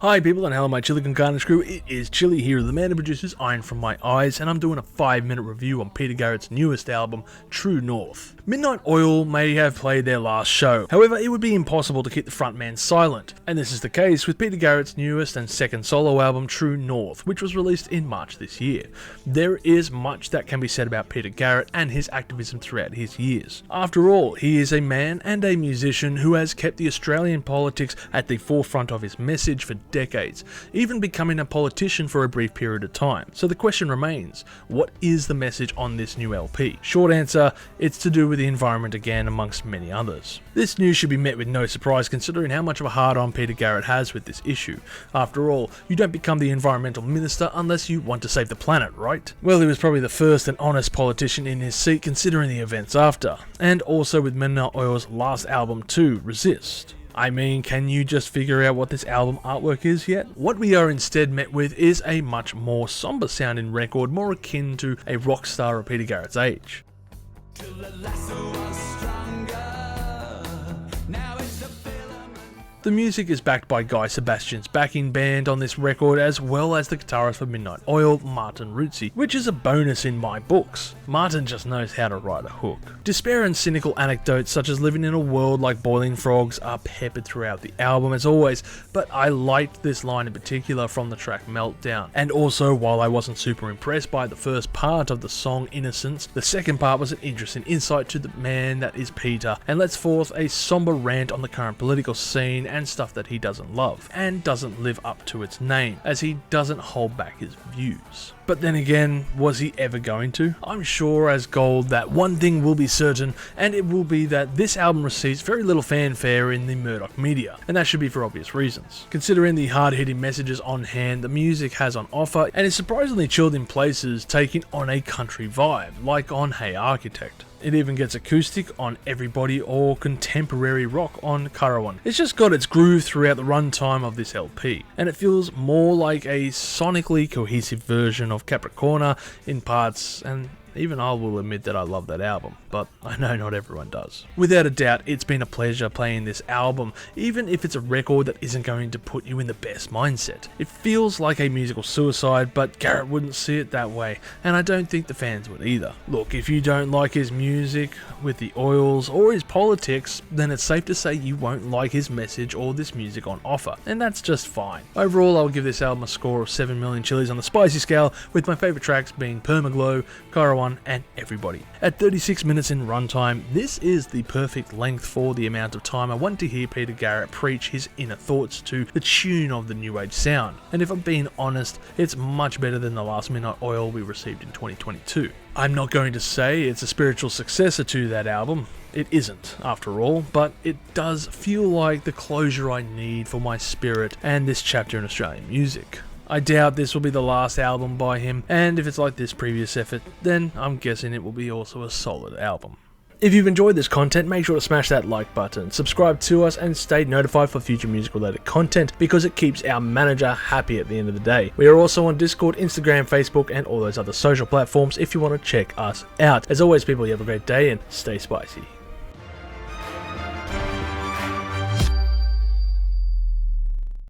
Hi people and hello my Chili con Carne crew, it is Chili here, the man who produces Iron From My Eyes, and I'm doing a 5-minute review on Peter Garrett's newest album, True North. Midnight Oil may have played their last show, however it would be impossible to keep the frontman silent, and this is the case with Peter Garrett's newest and second solo album, True North, which was released in March this year. There is much that can be said about Peter Garrett and his activism throughout his years. After all, he is a man and a musician who has kept the Australian politics at the forefront of his message for decades, even becoming a politician for a brief period of time. So the question remains, what is the message on this new LP? Short answer, it's to do with the environment again, amongst many others. This news should be met with no surprise considering how much of a hard-on Peter Garrett has with this issue. After all, you don't become the environmental minister unless you want to save the planet, right? Well, he was probably the first and honest politician in his seat considering the events after, and also with Midnight Oil's last album too, Resist. I mean, can you just figure out what this album artwork is yet? What we are instead met with is a much more somber sounding record, more akin to a rock star of Peter Garrett's age. The music is backed by Guy Sebastian's backing band on this record, as well as the guitarist for Midnight Oil, Martin Ruzzi, which is a bonus in my books. Martin just knows how to write a hook. Despair and cynical anecdotes such as living in a world like boiling frogs are peppered throughout the album as always, but I liked this line in particular from the track Meltdown. And also, while I wasn't super impressed by the first part of the song Innocence, the second part was an interesting insight to the man that is Peter, and lets forth a somber rant on the current political scene and stuff that he doesn't love, and doesn't live up to its name, as he doesn't hold back his views. But then again, was he ever going to? I'm sure as gold that one thing will be certain, and it will be that this album receives very little fanfare in the Murdoch media, and that should be for obvious reasons. Considering the hard-hitting messages on hand the music has on offer, and is surprisingly chilled in places, taking on a country vibe, like on Hey Architect. It even gets acoustic on Everybody or contemporary rock on Carawan. It's just got its groove throughout the runtime of this LP, and it feels more like a sonically cohesive version of Capricorna in parts, and even I will admit that I love that album, but I know not everyone does. Without a doubt, it's been a pleasure playing this album, even if it's a record that isn't going to put you in the best mindset. It feels like a musical suicide, but Garrett wouldn't see it that way, and I don't think the fans would either. Look, if you don't like his music with the oils or his politics, then it's safe to say you won't like his message or this music on offer, and that's just fine. Overall, I'll give this album a score of 7 million chilies on the spicy scale, with my favourite tracks being Permaglow, Carawan, and Everybody. At 36 minutes in runtime, this is the perfect length for the amount of time I want to hear Peter Garrett preach his inner thoughts to the tune of the new age sound. And if I'm being honest, it's much better than the last Midnight Oil we received in 2022. I'm not going to say it's a spiritual successor to that album. It isn't, after all, but it does feel like the closure I need for my spirit and this chapter in Australian music. I doubt this will be the last album by him, and if it's like this previous effort, then I'm guessing it will be also a solid album. If you've enjoyed this content, make sure to smash that like button, subscribe to us, and stay notified for future music related content, because it keeps our manager happy at the end of the day. We are also on Discord, Instagram, Facebook, and all those other social platforms if you want to check us out. As always people, you have a great day and stay spicy.